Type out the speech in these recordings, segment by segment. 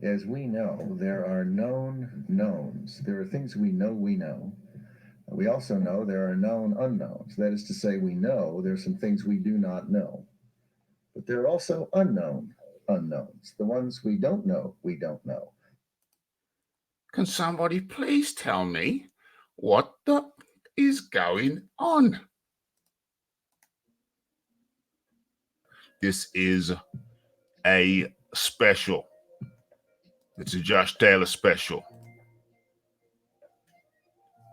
as we know, there are known knowns. There are things we know we know. We also know there are known unknowns. That is to say, we know there are some things we do not know. But there are also unknown unknowns, the ones we don't know. Can somebody please tell me what the is going on? This is a special. It's a Josh Taylor special.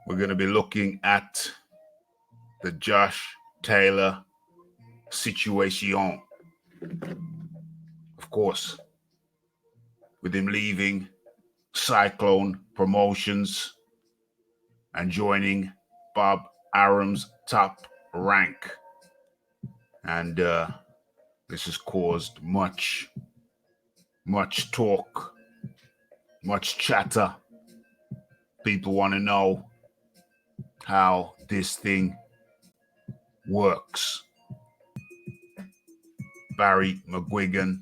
We're going to be looking at the Josh Taylor situation. Of course, with him leaving Cyclone Promotions and joining Bob Arum's Top Rank. And this has caused much talk, much chatter. People want to know how this thing works. Barry McGuigan,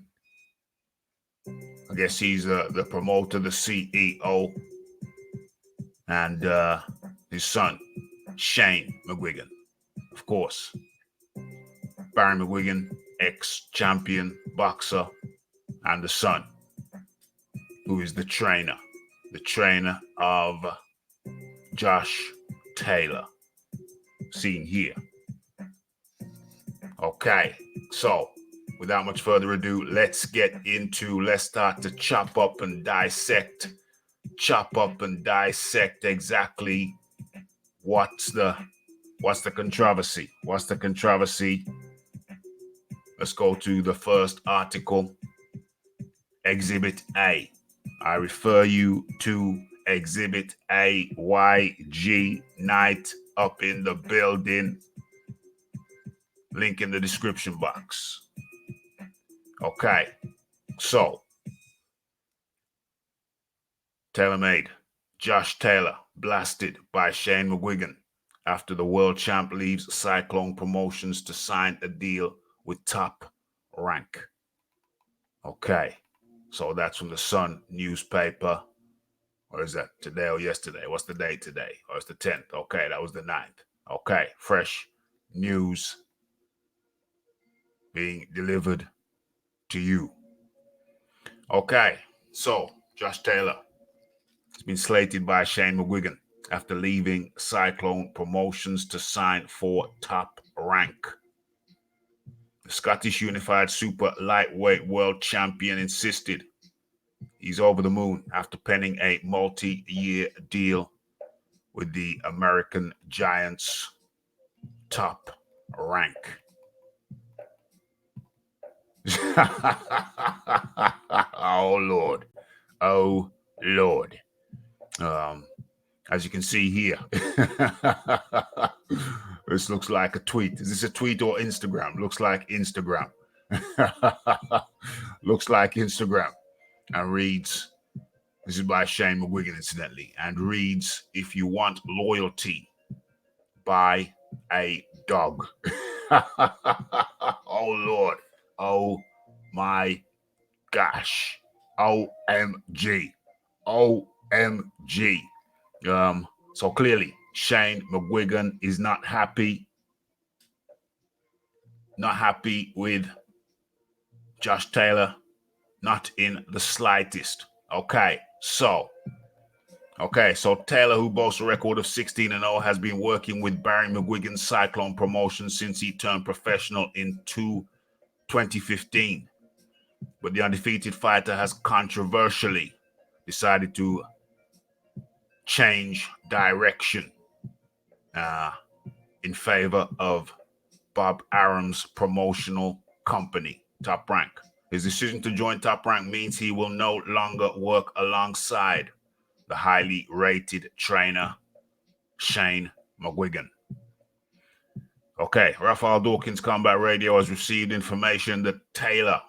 I guess he's the promoter, the CEO, and his son, Shane McGuigan, of course. Barry McGuigan, ex-champion boxer, and the son, who is the trainer of Josh Taylor, seen here. Okay, so without much further ado, let's start to chop up and dissect exactly what's the controversy. What's the controversy? Let's go to the first article, Exhibit A. I refer you to Exhibit A, YG Night up in the building. Link in the description box. Okay, so TaylorMade, Josh Taylor blasted by Shane McGuigan after the world champ leaves Cyclone Promotions to sign a deal with Top Rank. Okay, so that's from the Sun newspaper. Or is that today or yesterday? What's the date today? Or it's the 10th. Okay, that was the 9th. Okay, fresh news being delivered to you. Okay, so Josh Taylor has been slated by Shane McGuigan after leaving Cyclone Promotions to sign for Top Rank. The Scottish Unified Super Lightweight World Champion insisted he's over the moon after penning a multi-year deal with the American Giants Top Rank. Oh, Lord. Oh, Lord. As you can see here, this looks like a tweet. Is this a tweet or Instagram? Looks like Instagram. Looks like Instagram. And reads, this is by Shane McGuigan, incidentally, and reads, if you want loyalty, buy a dog. Oh, Lord. Oh, my gosh. OMG. OMG. So clearly, Shane McGuigan is not happy with Josh Taylor, not in the slightest. Okay, so Taylor, who boasts a record of 16-0, has been working with Barry McGuigan's Cyclone Promotion since he turned professional in 2015. But the undefeated fighter has controversially decided to change direction in favor of Bob Arum's promotional company, Top Rank. His decision to join Top Rank means he will no longer work alongside the highly rated trainer, Shane McGuigan. Okay, Raphael Dawkins Combat Radio has received information that Taylor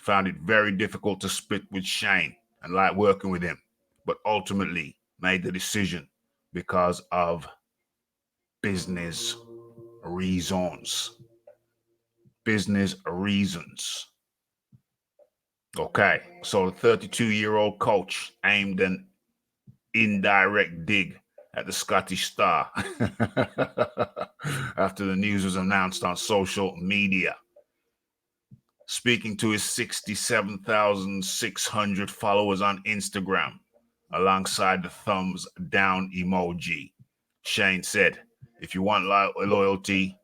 found it very difficult to split with Shane and liked working with him, but ultimately made the decision because of business reasons. Business reasons. Okay, so the 32-year-old coach aimed an indirect dig at the Scottish star after the news was announced on social media. Speaking to his 67,600 followers on Instagram, alongside the thumbs down emoji, Shane said, if you want loyalty,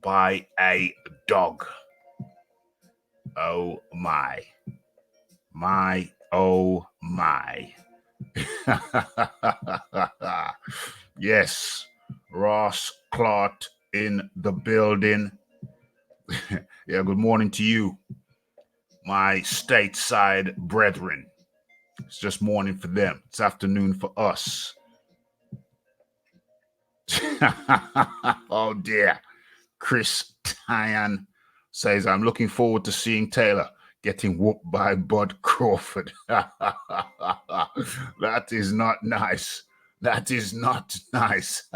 buy a dog. Oh my. Oh my. Yes, Ross Clark in the building. Yeah, good morning to you, my stateside brethren. It's just morning for them. It's afternoon for us. Oh dear. Chris Tyan says, I'm looking forward to seeing Taylor getting whooped by Bud Crawford. That is not nice. That is not nice.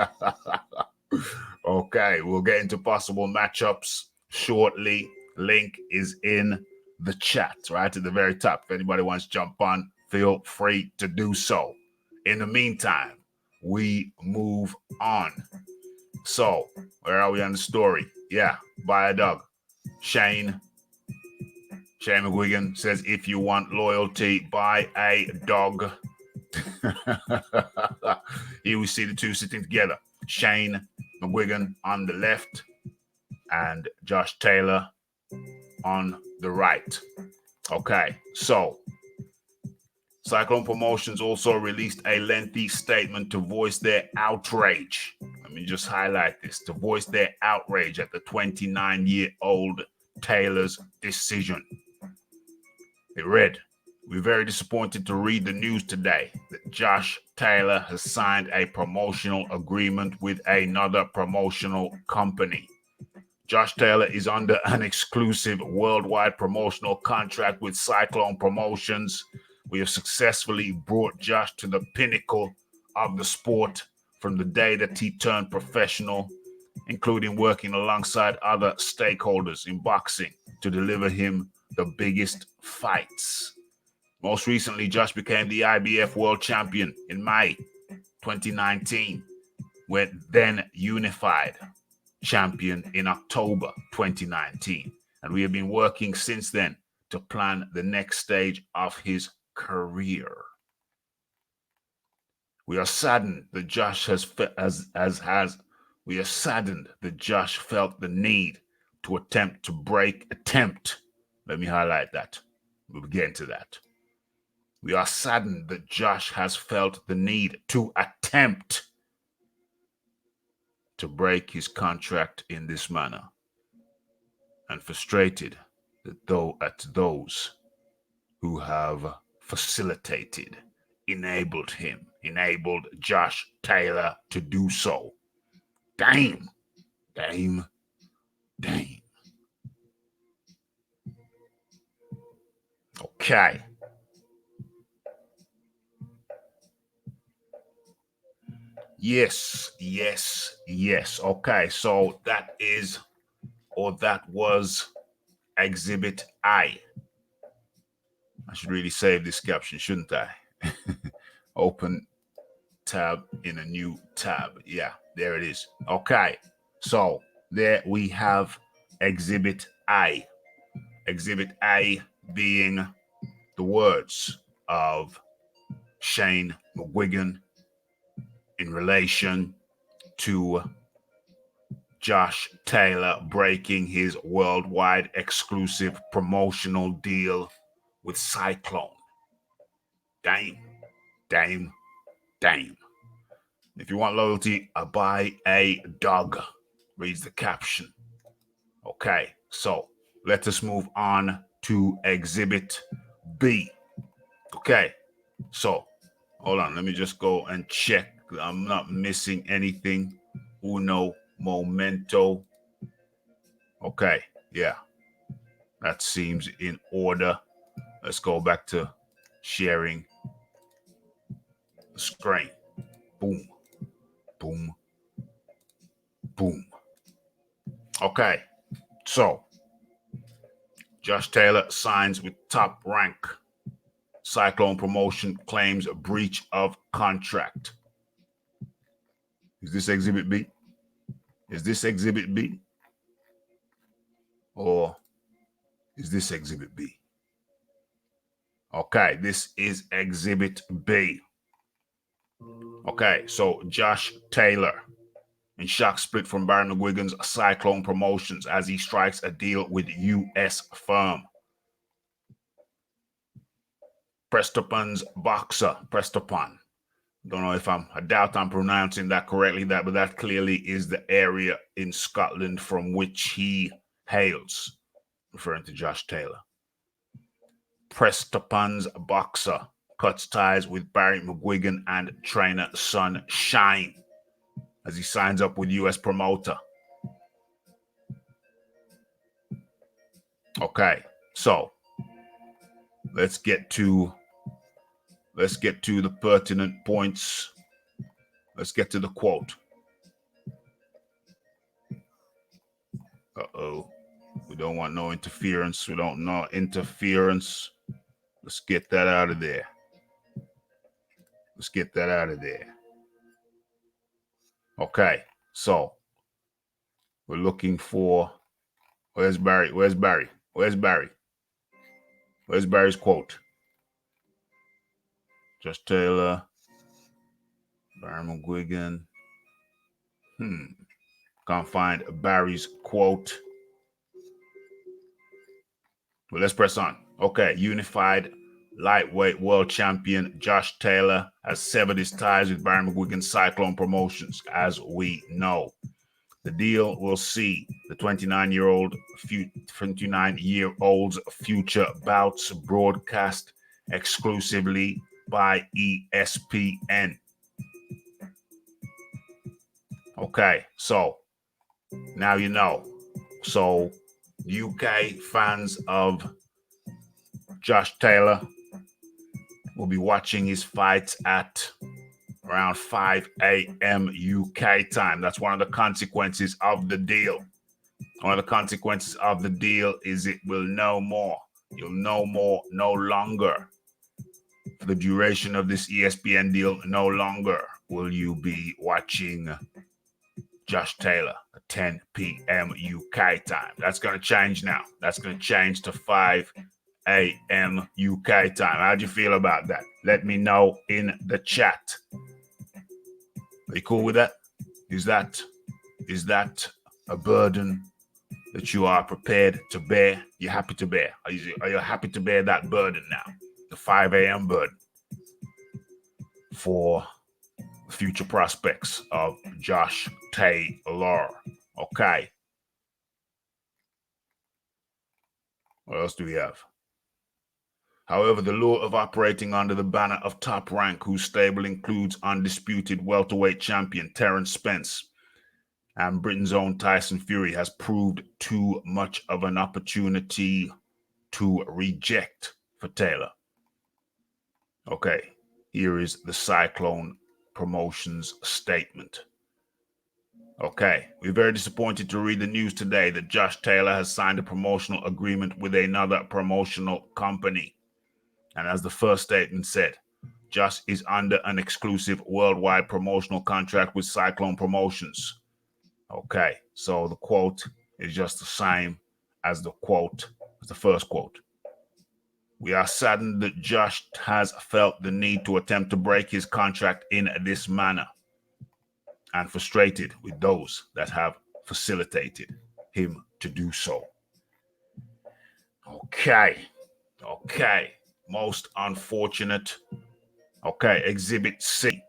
Okay, we'll get into possible matchups shortly. Link is in the chat right at the very top. If anybody wants to jump on, feel free to do so. In the meantime, we move on. So, where are we on the story? Yeah, buy a dog. Shane McGuigan says, if you want loyalty, buy a dog. Here we see the two sitting together. Shane McGuigan on the left and Josh Taylor on the right. Okay, so Cyclone Promotions also released a lengthy statement to voice their outrage. Let me just highlight this, to voice their outrage at the 29-year-old Taylor's decision. It read, we're very disappointed to read the news today that Josh Taylor has signed a promotional agreement with another promotional company. Josh Taylor is under an exclusive worldwide promotional contract with Cyclone Promotions. We have successfully brought Josh to the pinnacle of the sport from the day that he turned professional, including working alongside other stakeholders in boxing to deliver him the biggest fights. Most recently, Josh became the IBF World Champion in May 2019, when then unified champion in October 2019. And we have been working since then to plan the next stage of his career. We are saddened that Josh we are saddened that Josh felt the need to attempt. Let me highlight that. We'll get into that. We are saddened that Josh has felt the need to attempt to break his contract in this manner, and frustrated at those who have facilitated, enabled Josh Taylor to do so. Damn. Okay. Yes. Okay, so that was Exhibit I. I should really save this caption, shouldn't I? Open tab in a new tab. Yeah, there it is. Okay, so there we have Exhibit I. Exhibit I being the words of Shane McGuigan in relation to Josh Taylor breaking his worldwide exclusive promotional deal with Cyclone. Damn. If you want loyalty, buy a dog, reads the caption. Okay, so let us move on to Exhibit B. Okay, so hold on, let me just go and check. I'm not missing anything. Uno momento. Okay, yeah, that seems in order. Let's go back to sharing the screen. Boom. Okay, so Josh Taylor signs with Top Rank. Cyclone promotion claims a breach of contract. Is this Exhibit B? Is this Exhibit B? Or is this Exhibit B? Okay, this is Exhibit B. Okay, so Josh Taylor in shock split from Barry McGuigan's Cyclone Promotions as he strikes a deal with U.S. firm. Prestopan's boxer, Prestopan. Don't know if I doubt I'm pronouncing that correctly, but that clearly is the area in Scotland from which he hails, referring to Josh Taylor. Prestopan's boxer cuts ties with Barry McGuigan and trainer Sunshine as he signs up with U.S. promoter. Okay, so let's get to the pertinent points. Let's get to the quote. We don't want no interference. We don't want interference. Let's get that out of there. Let's get that out of there. Okay, so we're looking for, where's Barry? Where's Barry? Where's Barry? Where's Barry's quote? Josh Taylor, Barry McGuigan. Can't find Barry's quote. Well, let's press on. Okay, unified lightweight world champion Josh Taylor has severed his ties with Barry McGuigan's Cyclone Promotions, as we know. The deal will see the 29-year-old's future bouts broadcast exclusively by ESPN. Okay, so now you know. So UK fans of Josh Taylor will be watching his fights at around 5 a.m. UK time. That's one of the consequences of the deal. One of the consequences of the deal is it will know more. You'll know more no longer. For the duration of this ESPN deal, no longer will you be watching Josh Taylor at 10 p.m. UK time. That's going to change now. That's going to change to 5 a.m. UK time. How do you feel about that? Let me know in the chat. Are you cool with that? Is that a burden that you are prepared to bear? You're happy to bear? Are you happy to bear that burden now? The 5 a.m. burden for future prospects of Josh Taylor. Okay. What else do we have? However, the lure of operating under the banner of Top Rank, whose stable includes undisputed welterweight champion Terrence Spence and Britain's own Tyson Fury, has proved too much of an opportunity to reject for Taylor. Okay, here is the Cyclone Promotions statement. Okay, we're very disappointed to read the news today that Josh Taylor has signed a promotional agreement with another promotional company. And as the first statement said, Josh is under an exclusive worldwide promotional contract with Cyclone Promotions. Okay, so the quote is just the same as the first quote. We are saddened that Josh has felt the need to attempt to break his contract in this manner and frustrated with those that have facilitated him to do so. Okay. Most unfortunate. Okay, Exhibit C.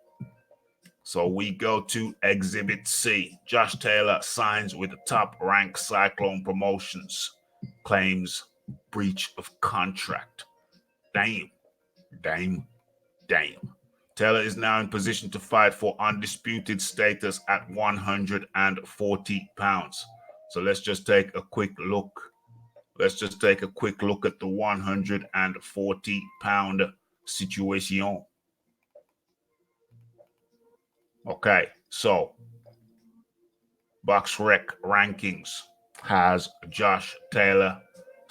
So we go to Exhibit C. Josh Taylor signs with the Top Rank Cyclone Promotions. Claims breach of contract. Damn. Taylor is now in position to fight for undisputed status at 140 pounds. So let's just take a quick look. Let's just take a quick look at the 140-pound situation. Okay, so BoxRec rankings has Josh Taylor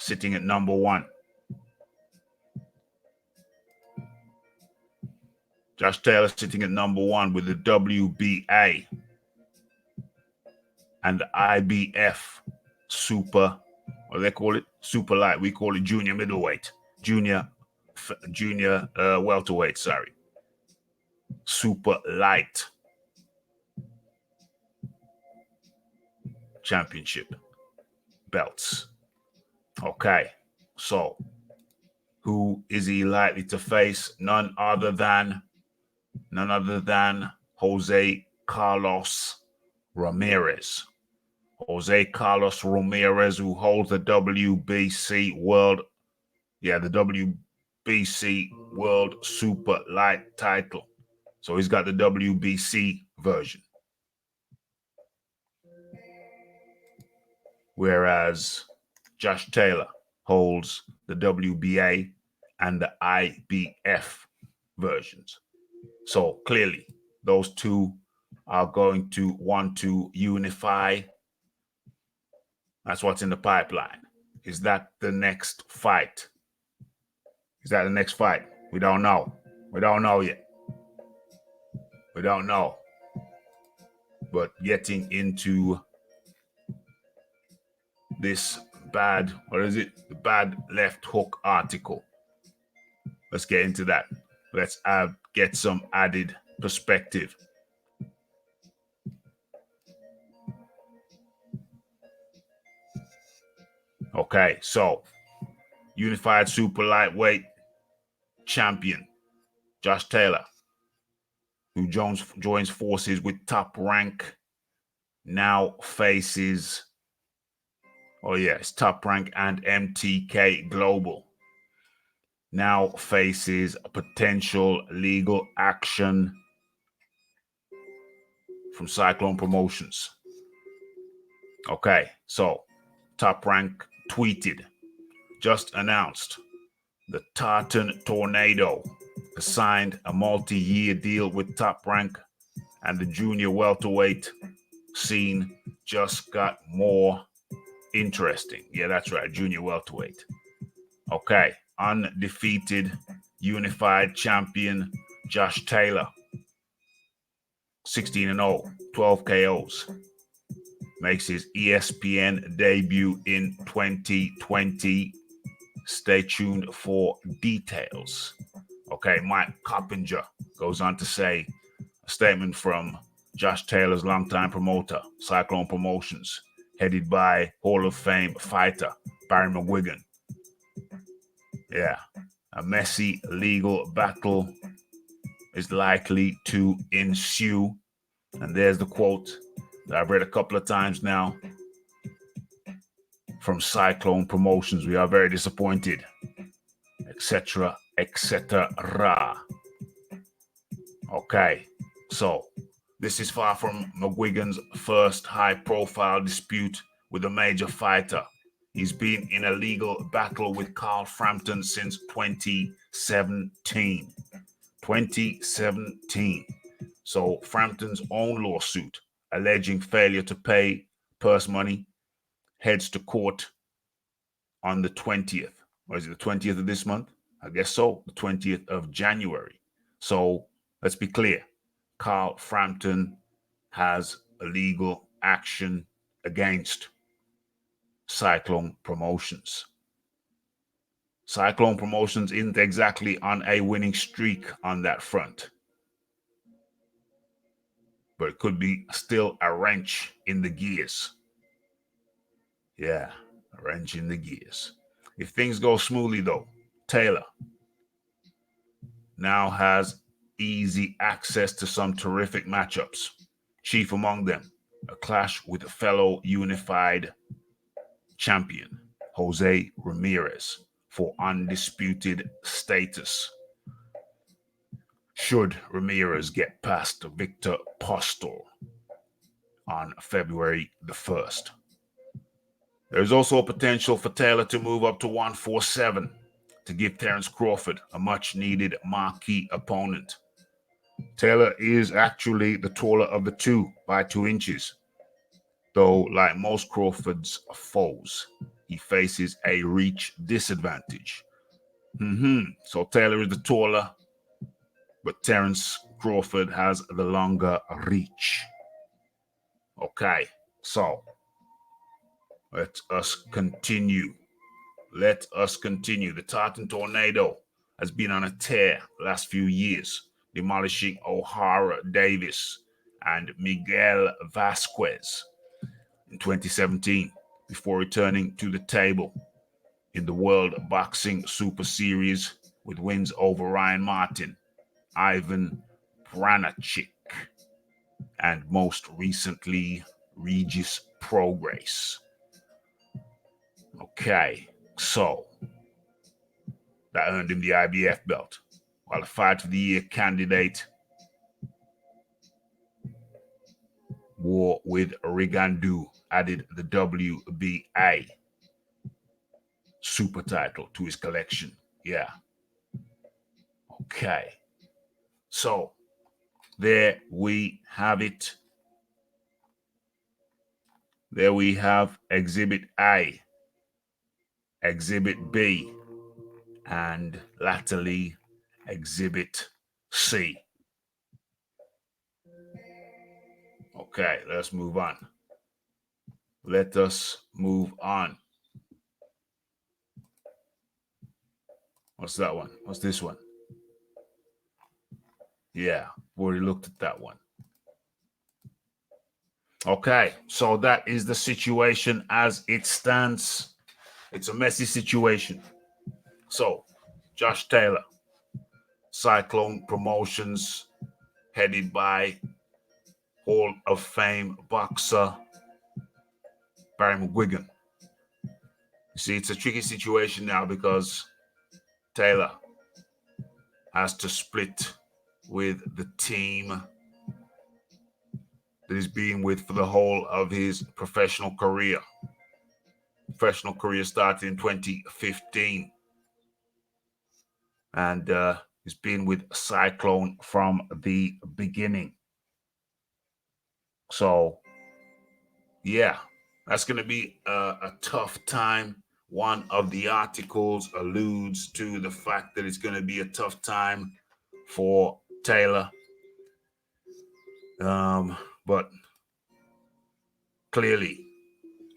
sitting at number 1. Josh Taylor sitting at number 1 with the WBA and the IBF super, what do they call it? Super light. We call it junior middleweight. Junior welterweight, sorry. Super light championship belts. Okay, so who is he likely to face? None other than Jose Carlos Ramirez. Jose Carlos Ramirez, who holds the WBC World Super Light title. So he's got the WBC version. Whereas Josh Taylor holds the WBA and the IBF versions. So clearly, those two are going to want to unify. That's what's in the pipeline. Is that the next fight? We don't know. We don't know yet. We don't know. But getting into this bad left hook article. Let's get into that. Let's get some added perspective. Okay, so unified super lightweight champion Josh Taylor, who joins forces with Top Rank, now faces, it's Top Rank and MTK Global, now faces a potential legal action from Cyclone Promotions. Okay, so Top Rank tweeted, just announced the Tartan Tornado has signed a multi-year deal with Top Rank, and the junior welterweight scene just got more interesting. Yeah, that's right, junior welterweight. Okay, undefeated unified champion Josh Taylor, 16-0, 12 KOs. Makes his ESPN debut in 2020. Stay tuned for details. Okay, Mike Coppinger goes on to say, a statement from Josh Taylor's longtime promoter, Cyclone Promotions, headed by Hall of Fame fighter Barry McGuigan. Yeah, a messy legal battle is likely to ensue. And there's the quote that I've read a couple of times now from Cyclone Promotions. We are very disappointed, etc., etc. Okay, so this is far from McGuigan's first high-profile dispute with a major fighter. He's been in a legal battle with Carl Frampton since 2017. 2017. So Frampton's own lawsuit alleging failure to pay purse money heads to court on the 20th. Or is it the 20th of this month? I guess so. The 20th of January. So let's be clear. Carl Frampton has a legal action against Cyclone Promotions. Cyclone Promotions isn't exactly on a winning streak on that front. But it could be still a wrench in the gears. Yeah, a wrench in the gears. If things go smoothly, though, Taylor now has easy access to some terrific matchups. Chief among them, a clash with a fellow unified champion, Jose Ramirez, for undisputed status. Should Ramirez get past Victor Postol on February the 1st. There's also a potential for Taylor to move up to 147 to give Terence Crawford a much-needed marquee opponent. Taylor is actually the taller of the two by 2 inches. though like most Crawford's foes, he faces a reach disadvantage. So Taylor is the taller, but Terence Crawford has the longer reach. Okay, so let us continue. Let us continue. The Tartan Tornado has been on a tear the last few years, demolishing O'Hara Davis and Miguel Vasquez in 2017 before returning to the table in the World Boxing Super Series with wins over Ryan Martin, Ivan Branachik, and most recently Regis Prograis. Okay, so that earned him the IBF belt, while the Fight of the Year candidate war with Rigandu added the WBA super title to his collection. Yeah. Okay. So there we have it. There we have Exhibit A, Exhibit B, and latterly Exhibit C. Okay, let's move on. Let us move on. What's that one? What's this one? Yeah, we already looked at that one. Okay, so that is the situation as it stands. It's a messy situation. So, Josh Taylor, Cyclone Promotions, headed by Hall of Fame boxer Barry McGuigan. You see, it's a tricky situation now because Taylor has to split with the team that he's been with for the whole of his professional career. Professional career started in 2015. And he's been with Cyclone from the beginning. So, yeah, that's going to be a tough time. One of the articles alludes to the fact that it's going to be a tough time for Taylor. But clearly,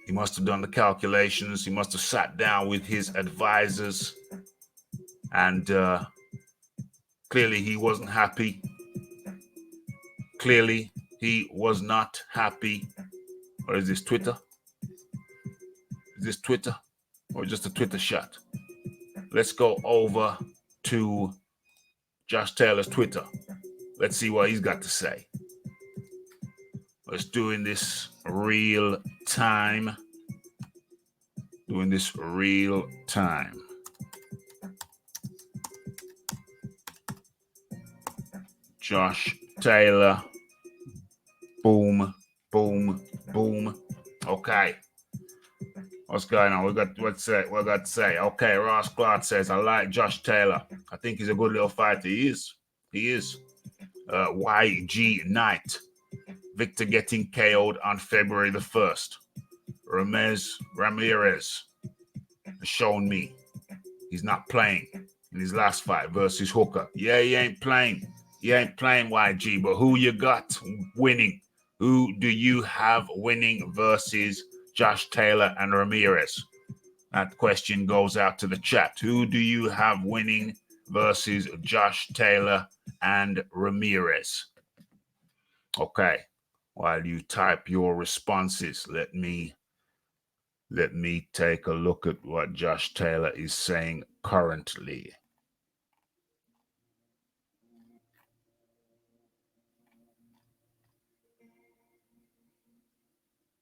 he must have done the calculations. He must have sat down with his advisors. And clearly, he wasn't happy. Clearly, he was not happy. Or is this Twitter? Is this Twitter? Or just a Twitter shot? Let's go over to Josh Taylor's Twitter. Let's see what he's got to say. Let's doing this real time. Doing this real time. Josh Taylor. Boom, boom, boom. Okay. What's going on? We got to say. Okay, Ross Clark says, I like Josh Taylor. I think he's a good little fighter. He is. YG Knight. Victor getting KO'd on February the 1st. Ramirez has shown me he's not playing in his last fight versus Hooker. Yeah, he ain't playing. YG, but who you got winning? Who do you have winning versus Josh Taylor and Ramirez? That question goes out to the chat. Who do you have winning versus Josh Taylor and Ramirez? Okay. While you type your responses, let me take a look at what Josh Taylor is saying currently.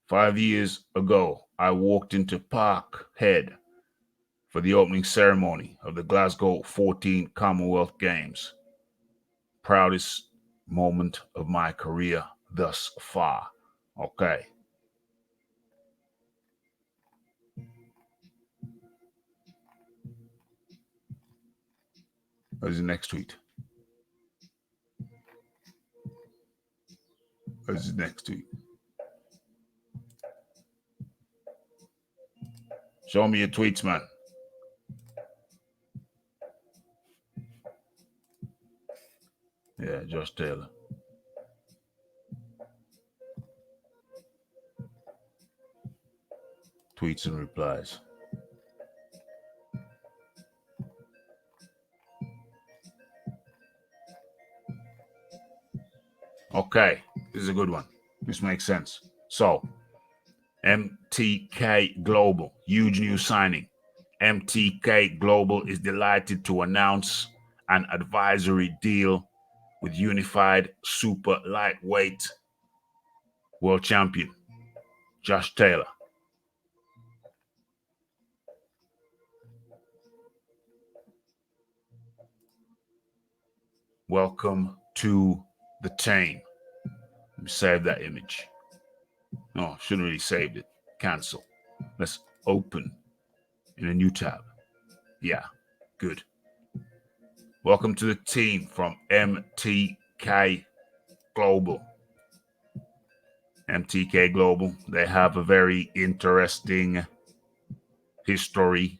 "5 years ago, I walked into Parkhead for the opening ceremony of the Glasgow 14 Commonwealth Games. Proudest moment of my career thus far." Okay. What is the next tweet? Show me your tweets, man. Yeah, Josh Taylor. Tweets and replies. Okay, this is a good one. This makes sense. So, MTK Global, huge new signing. MTK Global is delighted to announce an advisory deal with unified super lightweight world champion Josh Taylor. Welcome to the team. Let me save that image. No, shouldn't really saved it. Cancel. Let's open in a new tab. Yeah, good. Welcome to the team from MTK Global. MTK Global, they have a very interesting history.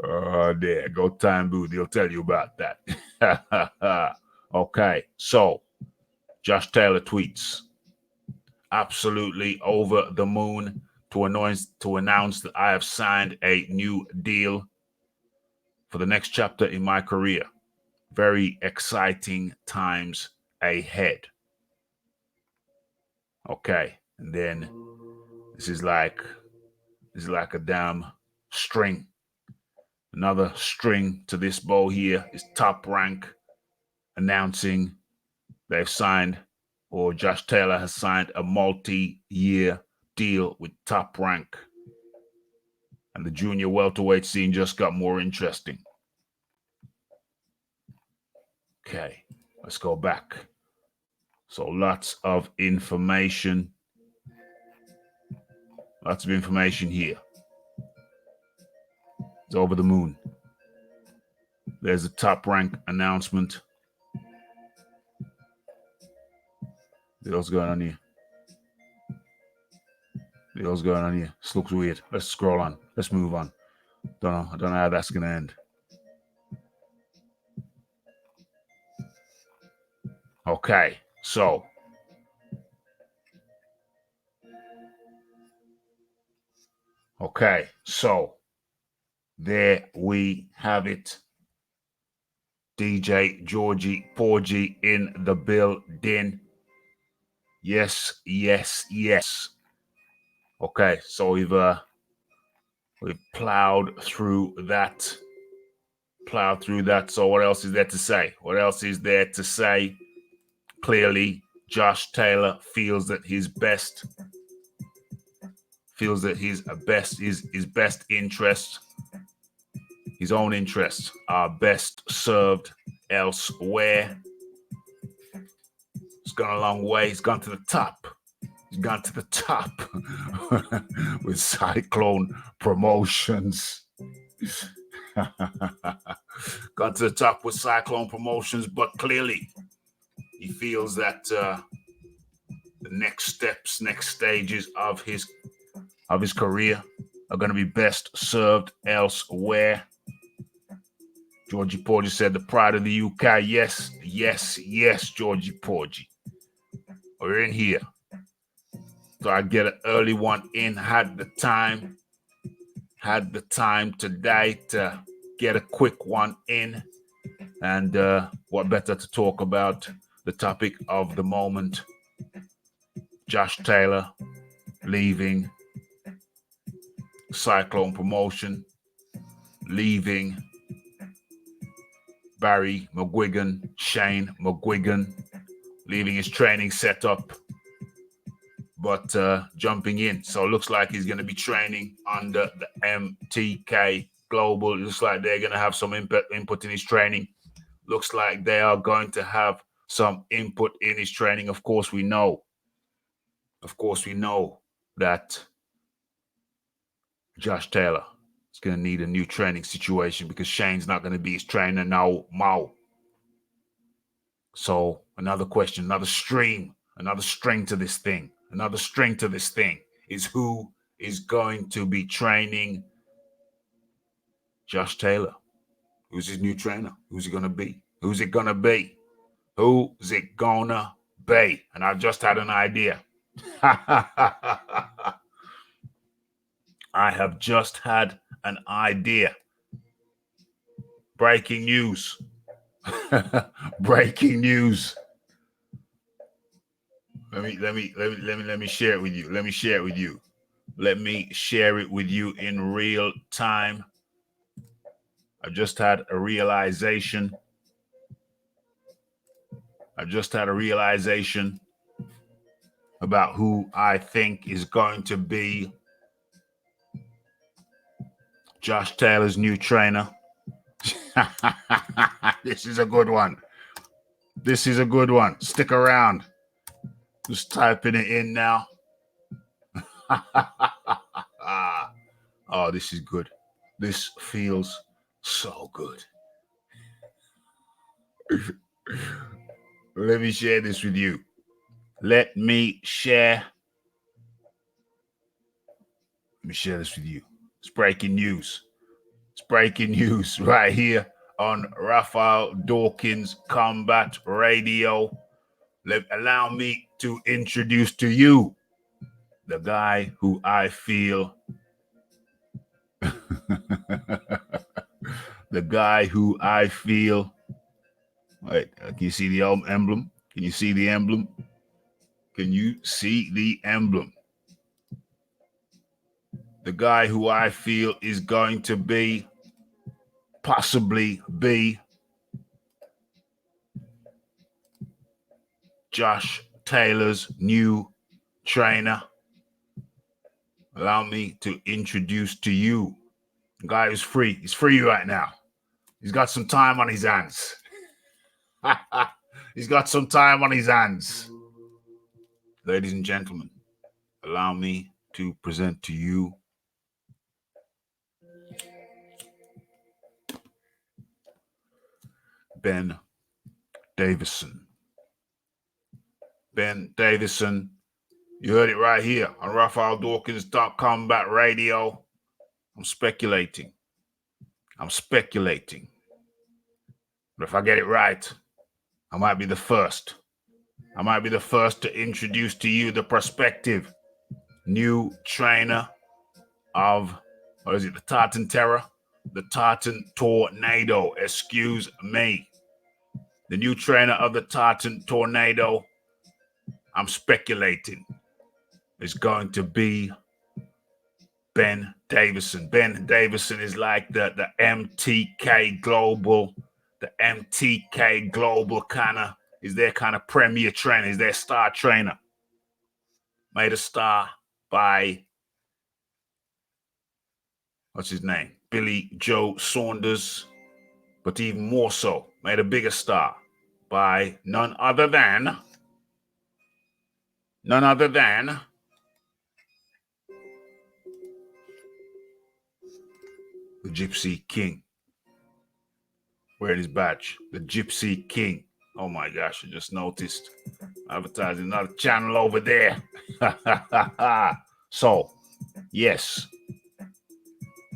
Oh, there, go Time Booth. He'll tell you about that. Okay, so Josh Taylor tweets, absolutely over the moon to announce that I have signed a new deal for the next chapter in my career. Very exciting times ahead. Okay, and then this is like a damn string. Another string to this bow here is Top Rank announcing they've signed, or Josh Taylor has signed, a multi-year deal with Top Rank. And the junior welterweight scene just got more interesting. Okay, let's go back. So lots of information. Lots of information here. It's over the moon. There's a Top Rank announcement. What's going on here? What's going on here? This looks weird. Let's scroll on. Let's move on. I don't know how that's gonna end. Okay, so there we have it. DJ Georgie Porgy in the building. Yes. Okay, so we've plowed through that. So what else is there to say? Clearly, Josh Taylor feels that his best interest, his own interests, are best served elsewhere. He's gone a long way. He's gone to the top. With Cyclone Promotions. Got to the top with Cyclone Promotions, but clearly he feels that the next stages of his career are going to be best served elsewhere. Georgie Porgy said, the pride of the UK. Yes, Georgie Porgy. We're in here. So I get an early one in, had the time today to get a quick one in. And what better to talk about the topic of the moment, Josh Taylor leaving Cyclone Promotion, leaving Barry McGuigan, Shane McGuigan, leaving his training setup, but jumping in. So it looks like he's going to be training under the MTK Global. It looks like they're going to have some input in his training. Looks like they are going to have some input in his training. Of course, we know that Josh Taylor is going to need a new training situation because Shane's not going to be his trainer now. So another question, another string to this thing is who is going to be training Josh Taylor. Who's his new trainer? Who's it going to be? Who's it going to be? Who's it going to be? And I've just had an idea. I have just had an idea. Breaking news. Breaking news. Let me share it with you. Let me share it with you. Let me share it with you in real time. I just had a realization. About who I think is going to be Josh Taylor's new trainer. This is a good one. This is a good one. Stick around. Just typing it in now. Oh, this is good. This feels so good. Let me share this with you. Let me share this with you. It's breaking news. It's breaking news right here on Raphael Dawkins Combat Radio. Allow me to introduce to you the guy who I feel Wait, can you see the emblem? Can you see the emblem? Can you see the emblem? The guy who I feel is going to possibly be Josh Taylor's new trainer. Allow me to introduce to you the guy who's free. He's free right now. He's got some time on his hands. He's got some time on his hands. Ladies and gentlemen, allow me to present to you Ben Davison. Ben Davison, you heard it right here on RaphaelDawkins.Combat Radio. I'm speculating. But if I get it right, I might be the first. To introduce to you the prospective new trainer of, the Tartan Terror? The Tartan Tornado, excuse me. The new trainer of the Tartan Tornado, I'm speculating, is going to be Ben Davison. Ben Davison is like the MTK Global, is their kind of premier trainer, is their star trainer. Made a star by, what's his name? Billy Joe Saunders, but even more so, made a bigger star by none other than the Gypsy King. Wearing his badge, the Gypsy King. Oh my gosh, I just noticed. Advertising another channel over there. So, yes,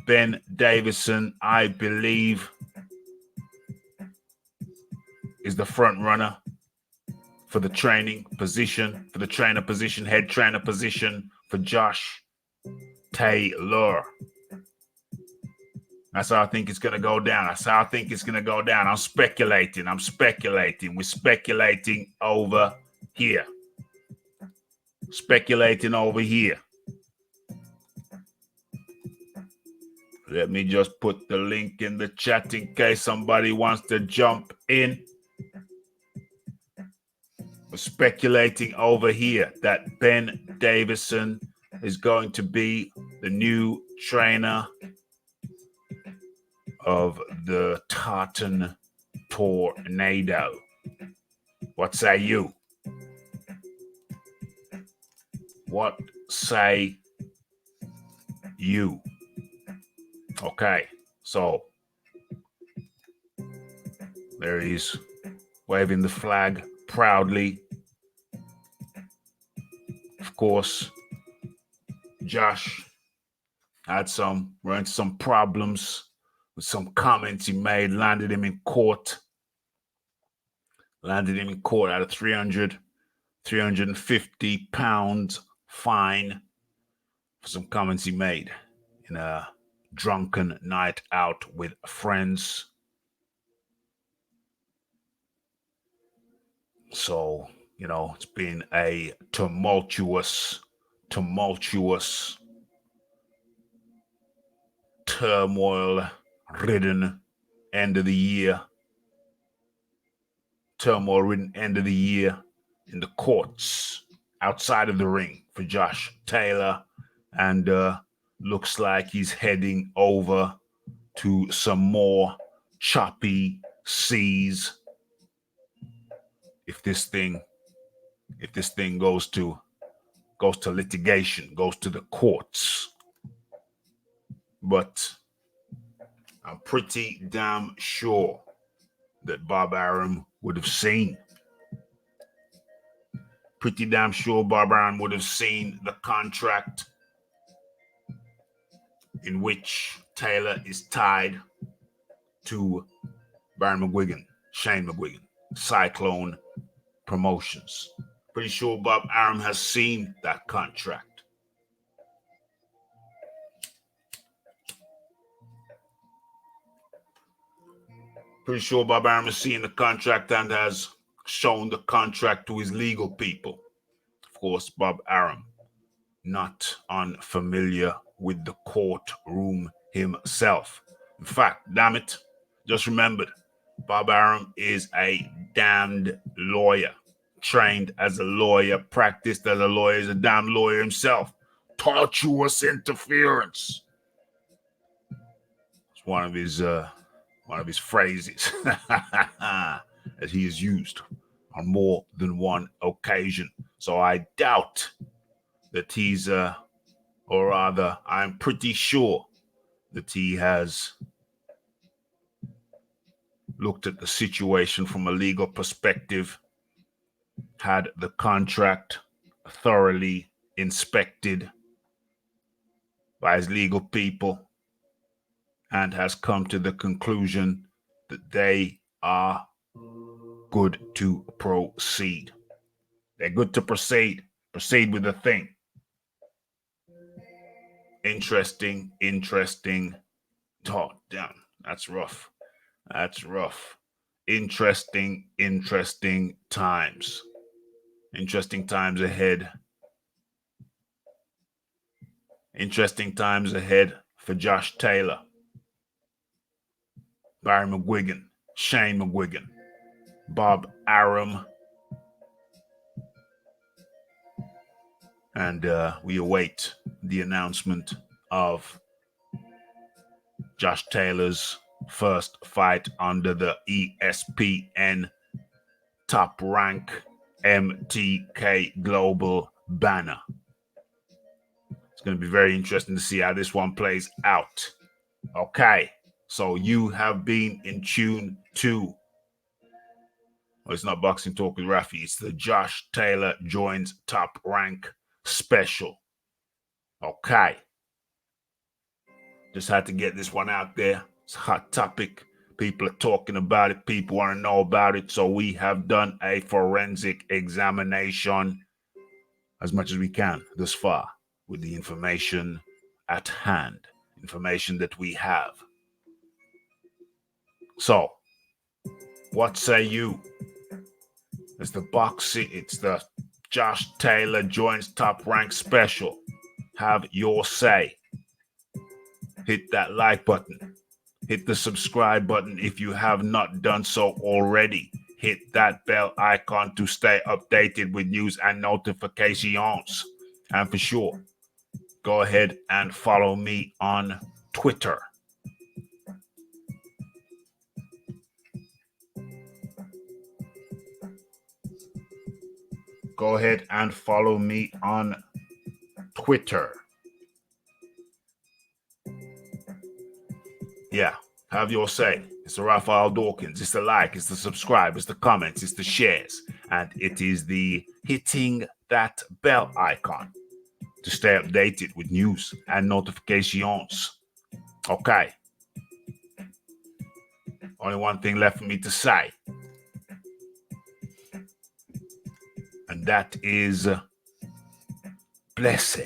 Ben Davison, I believe, is the front runner for the trainer position, head trainer position for Josh Taylor. That's how I think it's going to go down. I'm speculating. We're speculating over here. Let me just put the link in the chat in case somebody wants to jump in. We're speculating over here that Ben Davison is going to be the new trainer of the Tartan Tornado. What say you? What say you? Okay, so there he is, waving the flag proudly. Of course, Josh ran into some problems with some comments he made, landed him in court at a 350 pounds fine for some comments he made in a drunken night out with friends. So, it's been a tumultuous, turmoil-ridden end of the year. Turmoil-ridden end of the year in the courts outside of the ring for Josh Taylor. And looks like he's heading over to some more choppy seas if this thing goes to litigation, goes to the courts. But I'm pretty damn sure that Bob Arum would have seen. Pretty damn sure Bob Arum would have seen the contract in which Taylor is tied to Shane McGuigan, Cyclone Promotions. Pretty sure Bob Arum has seen that contract. Pretty sure Bob Arum has seen the contract and has shown the contract to his legal people. Of course, Bob Arum, not unfamiliar with the courtroom himself. In fact, damn it, just remembered, Bob Arum is a damned lawyer. Trained as a lawyer, practiced as a lawyer, is a damn lawyer himself. Tortuous interference. It's one of his phrases that he has used on more than one occasion. So I doubt that I'm pretty sure that he has looked at the situation from a legal perspective, had the contract thoroughly inspected by his legal people, and has come to the conclusion that they are good to proceed. They're good to proceed. Proceed with the thing. Interesting. Oh, damn. That's rough. Interesting times. Interesting times ahead. Interesting times ahead for Josh Taylor, Barry McGuigan, Shane McGuigan, Bob Arum, and we await the announcement of Josh Taylor's first fight under the ESPN Top Rank MTK Global banner. It's going to be very interesting to see how this one plays out. Okay, so you have been in tune to, well, it's not Boxing Talk with Rafi, it's the Josh Taylor Joins Top Rank special. Okay. Just had to get this one out there. It's a hot topic. People are talking about it. People want to know about it. So we have done a forensic examination as much as we can thus far with the information at hand, information that we have. So, what say you? It's the Josh Taylor Joins Top Rank special. Have your say. Hit that like button. Hit the subscribe button if you have not done so already. Hit that bell icon to stay updated with news and notifications. And for sure, go ahead and follow me on Twitter. Go ahead and follow me on Twitter. Yeah, have your say. It's the Raphael Dawkins. It's the like, it's the subscribe, it's the comments, it's the shares, and it is the hitting that bell icon. to stay updated with news and notifications. Okay. Only one thing left for me to say. And that is blessed.